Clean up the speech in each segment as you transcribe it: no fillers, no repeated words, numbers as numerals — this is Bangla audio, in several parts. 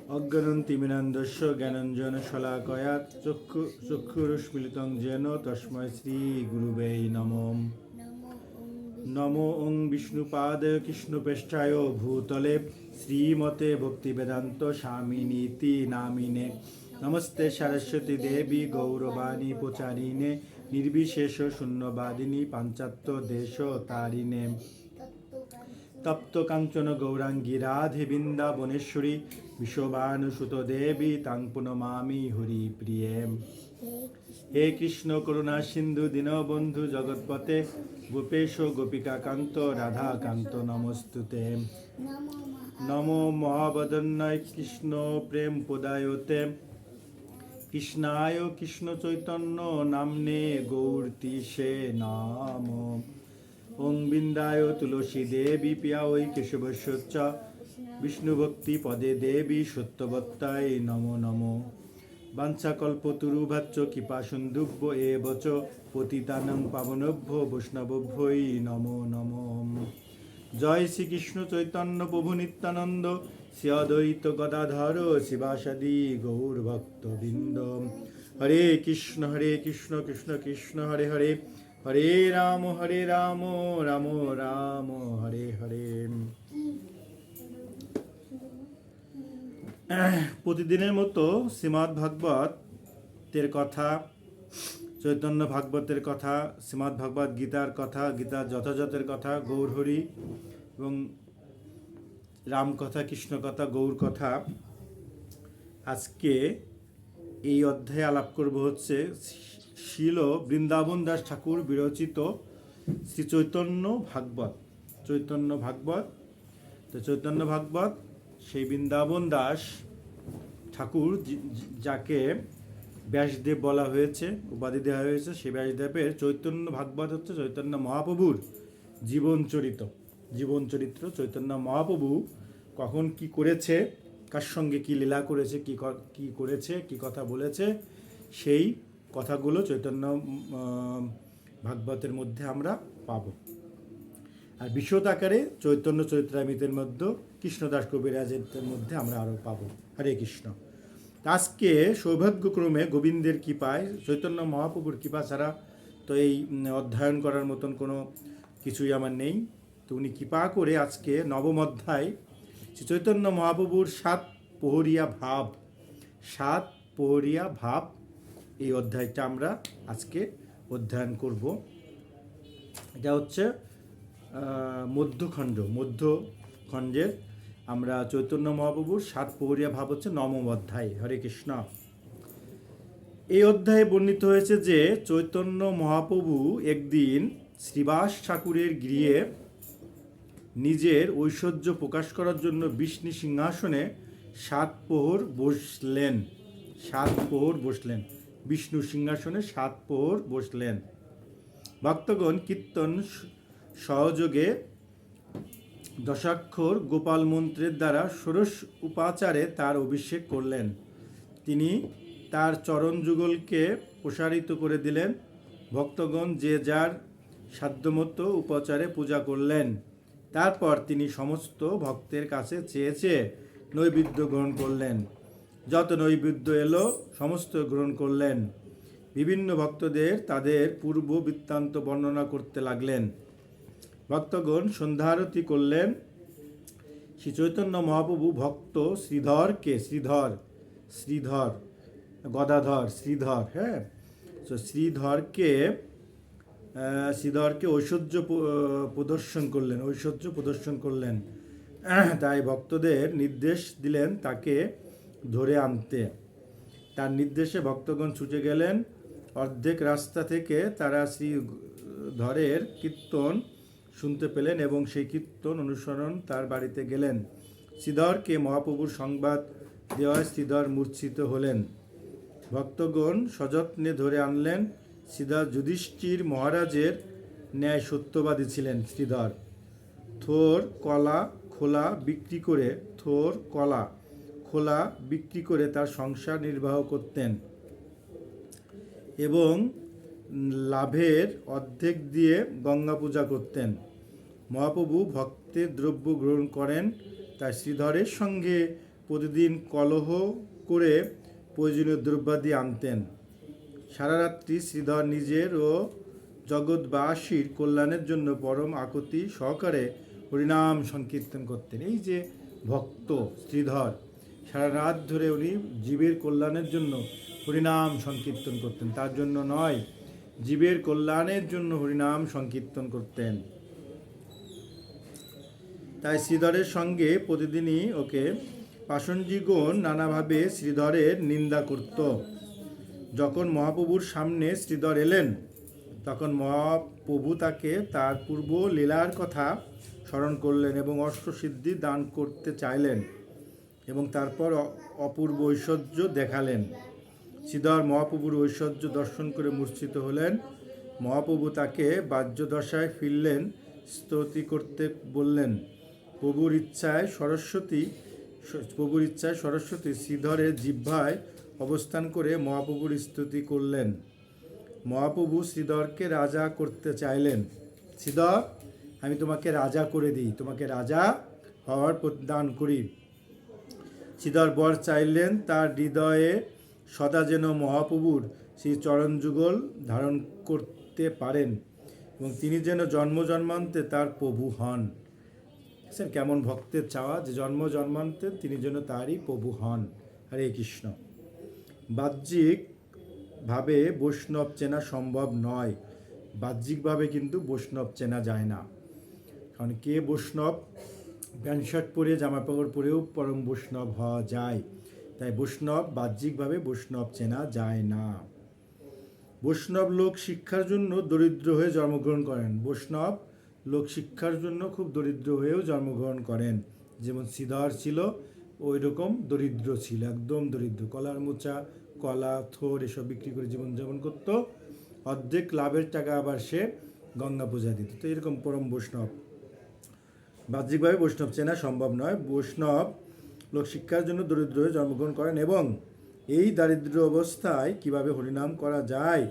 অজ্ঞানন্তিমিনান্দস্য জ্ঞানঞ্জন শলাকয়া চক্ষুরুষ্মিলিতং যেন তস্মৈ শ্রী গুরুবে নমঃ। নমো ওং বিষ্ণুপাদায় কৃষ্ণপৃষ্ঠায় ভূতলে শ্রীমতে ভক্তিবেদান্ত স্বামিনীতি নামিনে। নমস্তে সরস্বতী দেবী গৌরবাণী প্রচারিণে নির্বিশেষ শূন্যবাদিনী পাঞ্চাত্য দেশ তারিণে। তপ্ত কাঞ্চন গৌরাঙ্গী রাধে বৃন্দাবনেশ্বরী বিশ্ববানুসুত দেবী তাং প্রণমামি হরি প্রিয়ে। হে কৃষ্ণ করুণা সিন্ধু দীনবন্ধু জগৎপতে গোপেশ গোপিকা কান্ত রাধা কান্ত নমস্তুতে। নমো মহাবদন্যায় কৃষ্ণ প্রেম পদায়তে কৃষ্ণায় কৃষ্ণ চৈতন্য নামনে গৌরতিশে নাম। ওং বৃন্দায় তুলসী দেবী পিয়া ওই কেশবস্য বিষ্ণুভক্তি পদে দেবী সত্যবত্তায় নমো নমো। বাঞ্ছাকল্পতরুভ্যশ্চ কৃপা সিন্ধুভ্য এব চ পতিতানাং পাবনেভ্যো বৈষ্ণবেভ্যো নমো নমো। জয় শ্রীকৃষ্ণ চৈতন্য প্রভু নিত্যানন্দ শ্রী অদ্বৈত গদাধর শিবাসাদি গৌরভক্তবৃন্দ। হরে কৃষ্ণ কৃষ্ণ কৃষ্ণ হরে হরে, হরে রাম রাম রাম হরে হরে। প্রতিদিনের মতো শ্রীমদ্ ভাগবতের কথা, চৈতন্য ভাগবতের কথা, শ্রীমদ্ ভাগবত গীতার কথা, গীতার যথাযথের কথা, গৌরহরি এবং রামকথা, কৃষ্ণকথা, গৌর কথা। আজকে এই অধ্যায়ে আলাপ করব হচ্ছে শিল বৃন্দাবন দাস ঠাকুর বিরচিত শ্রী চৈতন্য ভাগবত। চৈতন্য ভাগবত, তো চৈতন্য ভাগবত সেই বৃন্দাবন দাস ঠাকুর যাকে ব্যাসদেব বলা হয়েছে, উপাধি দেওয়া হয়েছে, সেই ব্যাসদেবের চৈতন্য ভাগবত হচ্ছে চৈতন্য মহাপ্রভুর জীবন চরিত্র। চৈতন্য মহাপ্রভু কখন কি করেছে, কার সঙ্গে কি লীলা করেছে, কি করেছে, কি কথা বলেছে, সেই কথাগুলো চৈতন্য ভাগবতের মধ্যে আমরা পাব। আর বিশদ আকারে চৈতন্য চরিত্রামৃতের মধ্যে কৃষ্ণদাস কবিরাজের মধ্যে আমরা আরও পাবো। হরে কৃষ্ণ। আজকে সৌভাগ্যক্রমে গোবিন্দের কৃপায়, চৈতন্য মহাপ্রভুর কৃপা ছাড়া তো এই অধ্যয়ন করার মতন কোনো কিছুই আমার নেই। তো উনি কৃপা করে আজকে নবম অধ্যায় শ্রী চৈতন্য মহাপ্রভুর সাত প্রহরিয়া ভাব এই অধ্যায়টা আমরা আজকে অধ্যয়ন করব। এটা হচ্ছে মধ্যখণ্ডের আমরা চৈতন্য মহাপ্রভুর সাত প্রহরিয়া ভাব হচ্ছে নবম অধ্যায়। হরে কৃষ্ণ। এই অধ্যায়ে বর্ণিত হয়েছে যে চৈতন্য মহাপ্রভু একদিন শ্রীবাস ঠাকুরের গৃহে নিজের ঐশ্বর্য প্রকাশ করার জন্য বিষ্ণু সিংহাসনে সাত প্রহর বসলেন। বিষ্ণু সিংহাসনে সাত প্রহর বসলেন। ভক্তগণ কীর্তন সহযোগে দশাক্ষর গোপাল মন্ত্রের দ্বারা ষোড়শ উপাচারে তার অভিষেক করলেন। তিনি তার চরণ যুগলকে প্রসারিত করে দিলেন। ভক্তগণ যে যার সাধ্যমতো উপাচারে পূজা করলেন। তারপর তিনি সমস্ত ভক্তের কাছে চেয়ে নৈবেদ্য গ্রহণ করলেন। যত নৈবেদ্য এলো সমস্ত গ্রহণ করলেন। বিভিন্ন ভক্তদের তাদের পূর্ব বৃত্তান্ত বর্ণনা করতে লাগলেন। ভক্তগণ সন্ধ্যারতি করলেন। শ্রী চৈতন্য মহাপ্রভু ভক্ত শ্রীধরকে শ্রীধরকে ঐশ্বর্য প্রদর্শন করলেন। তাই ভক্তদের নির্দেশ দিলেন তাকে ধরে আনতে। তার নির্দেশে ভক্তগণ ছুটে গেলেন। অর্ধেক রাস্তা থেকে তারা শ্রীধরের কীর্তন শুনতে পেলেন এবং সেই কীর্তন অনুসরণ তার বাড়িতে গেলেন। শ্রীধরকে মহাপ্রভুর সংবাদ দেওয়ায় শ্রীধর মূর্ছিত হলেন। ভক্তগণ সযত্নে ধরে আনলেন। শ্রীধর যুধিষ্ঠির মহারাজের ন্যায় সত্যবাদী ছিলেন। শ্রীধর থোর কলা খোলা বিক্রি করে তার সংসার নির্বাহ করতেন এবং লাভের অর্ধেক দিয়ে গঙ্গা পূজা করতেন। মহাপ্রভু ভক্তের দ্রব্য গ্রহণ করেন, তাই শ্রীধরের সঙ্গে প্রতিদিন কলহ করে প্রয়োজনীয় দ্রব্যাদি আনতেন। সারা রাত্রি শ্রীধর নিজের ও জগৎবাসীর কল্যাণের জন্য পরম আকুতি সহকারে হরিনাম সংকীর্তন করতেন। এই যে ভক্ত শ্রীধর, সারা রাত ধরে উনি জীবের কল্যাণের জন্য হরিনাম সংকীর্তন করতেন, তার জন্য নয়, জীবের কল্যাণের জন্য হরিনাম সংকীর্তন করতেন। তাই শ্রীধরের সঙ্গে প্রতিদিনই ওকে পাষণ্ডীগণ নানাভাবে শ্রীধরের নিন্দা করত। যখন মহাপ্রভুর সামনে শ্রীধর এলেন, তখন মহাপ্রভু তাকে তার পূর্ব লীলার কথা স্মরণ করলেন এবং অষ্টসিদ্ধি দান করতে চাইলেন এবং তারপর অপূর্ব ঐশ্বর্য দেখালেন। শ্রীধর মহাপ্রভুর ঐশ্বর্য দর্শন করে মূর্ছিত হলেন। মহাপ্রভু তাকে বাহ্যদশায় ফিরলেন, স্তুতি করতে বললেন। প্রভুর ইচ্ছায় সরস্বতী শ্রীধরের জিহ্বায় অবস্থান করে মহাপ্রভুর স্তুতি করলেন। মহাপ্রভু শ্রীধরকে রাজা করতে চাইলেন। শ্রীধর, আমি তোমাকে রাজা করে দিই, তোমাকে রাজা হওয়ার দান করি। শ্রীধর বর চাইলেন তার হৃদয়ে সদা যেন মহাপ্রভুর সেই চরণযুগল ধারণ করতে পারেন এবং তিনি যেন জন্ম জন্মান্তে তার প্রভু হন। স্যার, কেমন ভক্তের চাওয়া যে জন্ম জন্মান্তে তিনি যেন তারই প্রভু হন। হরে কৃষ্ণ। বাহ্যিকভাবে বৈষ্ণব চেনা সম্ভব নয়, বাহ্যিকভাবে কিন্তু বৈষ্ণব চেনা যায় না। কারণ কে বৈষ্ণব? প্যান্ট শার্ট পরে জামা কাপড় পরেও পরম বৈষ্ণব হওয়া যায়। তাই বৈষ্ণব বাহ্যিকভাবে বৈষ্ণব চেনা যায় না। বৈষ্ণব লোক শিক্ষার জন্য দরিদ্র হয়ে জন্মগ্রহণ করেন। বৈষ্ণব লোক শিক্ষার জন্য খুব দরিদ্র হয়েও জন্মগ্রহণ করেন। যেমন শ্রীধর ছিল, ওই রকম দরিদ্র ছিল, একদম দরিদ্র। কলার মোচা, কলা, থোর এসব বিক্রি করে জীবনযাপন করত। অর্ধেক লাভের টাকা আবার সে গঙ্গা পূজা দিত। তো এরকম পরম বৈষ্ণব। বাহ্যিকভাবে বৈষ্ণব চেনা সম্ভব নয়। বৈষ্ণব লোক শিক্ষার জন্য দরিদ্র হয়ে জন্মগ্রহণ করেন এবং এই দারিদ্র অবস্থায় কিভাবে হরিনাম করা যায়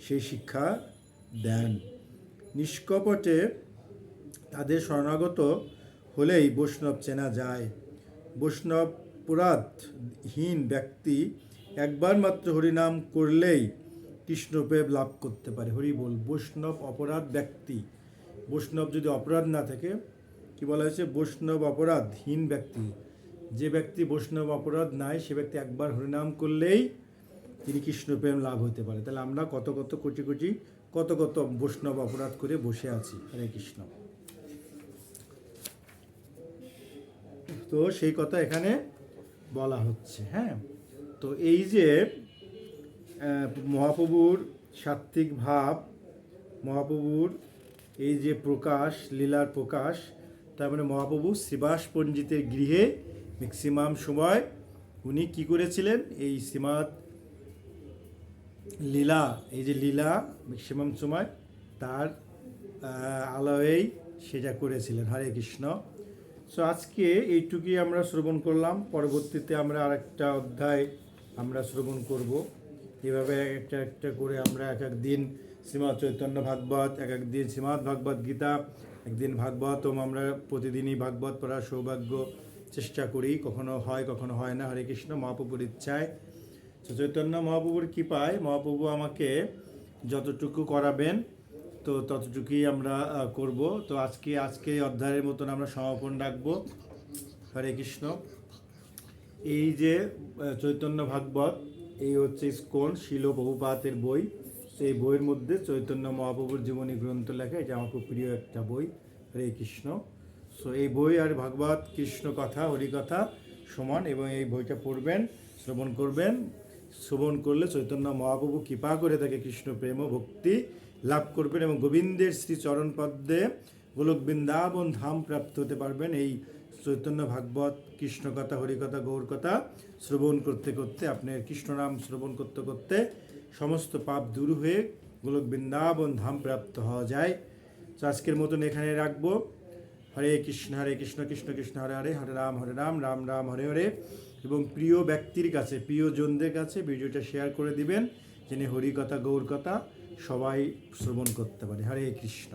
সেই শিক্ষা দেন। নিষ্কপটে তাদের শরণাগত হলেই বৈষ্ণব চেনা যায়। বৈষ্ণব অপরাধহীন ব্যক্তি একবার মাত্র হরিনাম করলেই কৃষ্ণপ্রেম লাভ করতে পারে। হরি বল। বৈষ্ণব অপরাধ ব্যক্তি, বৈষ্ণব যদি অপরাধ না থাকে, কি বলা হয়েছে? বৈষ্ণব অপরাধহীন ব্যক্তি। যে ব্যক্তি বৈষ্ণব অপরাধ নাই, সে ব্যক্তি একবার হরিনাম করলেই তিনি কৃষ্ণপ্রেম লাভ হতে পারে। তাহলে আমরা কত বৈষ্ণব অপরাধ করে বসে আছি। হরে কৃষ্ণ। তো সেই কথা এখানে বলা হচ্ছে। হ্যাঁ, তো এই যে মহাপ্রভুর সাত্ত্বিক ভাব, মহাপ্রভুর এই যে প্রকাশ, লীলার প্রকাশ, তার মানে মহাপ্রভু শ্রীবাস পণ্ডিতের গৃহে ম্যাক্সিমাম সময় উনি কি করেছিলেন? এই শ্রীমৎ লীলা, এই যে লীলা ম্যাক্সিমাম সময় তার আলোয়েই সেটা করেছিলেন। হরে কৃষ্ণ। সো আজকে এইটুকুই আমরা শ্রবণ করলাম। পরবর্তীতে আমরা আরেকটা অধ্যায় আমরা শ্রবণ করব। এভাবে একটা একটা করে আমরা এক একদিন শ্রীমৎ চৈতন্য ভাগবত, এক একদিন শ্রীমদ্ ভাগবত গীতা, একদিন ভাগবতম আমরা প্রতিদিনই ভাগবত পড়ার সৌভাগ্য চেষ্টা করি। কখনো হয়, কখনো হয় না। হরে কৃষ্ণ। মহাপ্রভুর ইচ্ছায়, চৈতন্য মহাপ্রভুর কৃপায় মহাপ্রভু আমাকে যতটুকু করাবেন তো ততটুকুই আমরা করব। তো আজকে অধ্যায়ের মতন আমরা সমাপন রাখবো। হরে কৃষ্ণ। এই যে চৈতন্য ভাগবত, এই হচ্ছে ইস্কন শিল প্রভুপাদের বই। সেই বইয়ের মধ্যে চৈতন্য মহাপ্রভুর জীবনী গ্রন্থ লেখা, এটা আমার খুব প্রিয় একটা বই। হরে কৃষ্ণ। সো এই বই আর ভাগবত কৃষ্ণ কথা, হরিকথা সমান, এবং এই বইটা পড়বেন, শ্রবণ করবেন। শ্রবণ করলে চৈতন্য মহাপ্রভু কৃপা করে তাকে কৃষ্ণ প্রেম ও ভক্তি লাভ করবেন এবং গোবিন্দের শ্রী চরণ পদ্মে গোলক বৃন্দাবন ধাম প্রাপ্ত হতে পারবেন। এই চৈতন্য ভাগবত কৃষ্ণ কথা, হরিকথা, গৌর কথা শ্রবণ করতে করতে, আপনার কৃষ্ণ নাম শ্রবণ করতে করতে সমস্ত পাপ দূর হয়ে গোলক বৃন্দাবন ধাম প্রাপ্ত হওয়া যায়। তো আজকের মতন এখানে রাখবো। হরে কৃষ্ণ কৃষ্ণ কৃষ্ণ হরে হরে, হরে রাম রাম রাম হরে হরে। এবং প্রিয় ব্যক্তির কাছে, প্রিয়জনদের কাছে ভিডিওটা শেয়ার করে দিবেন, যিনি হরিকথা, গৌর কথা সবাই শ্রবণ করতে পারে। হরে কৃষ্ণ।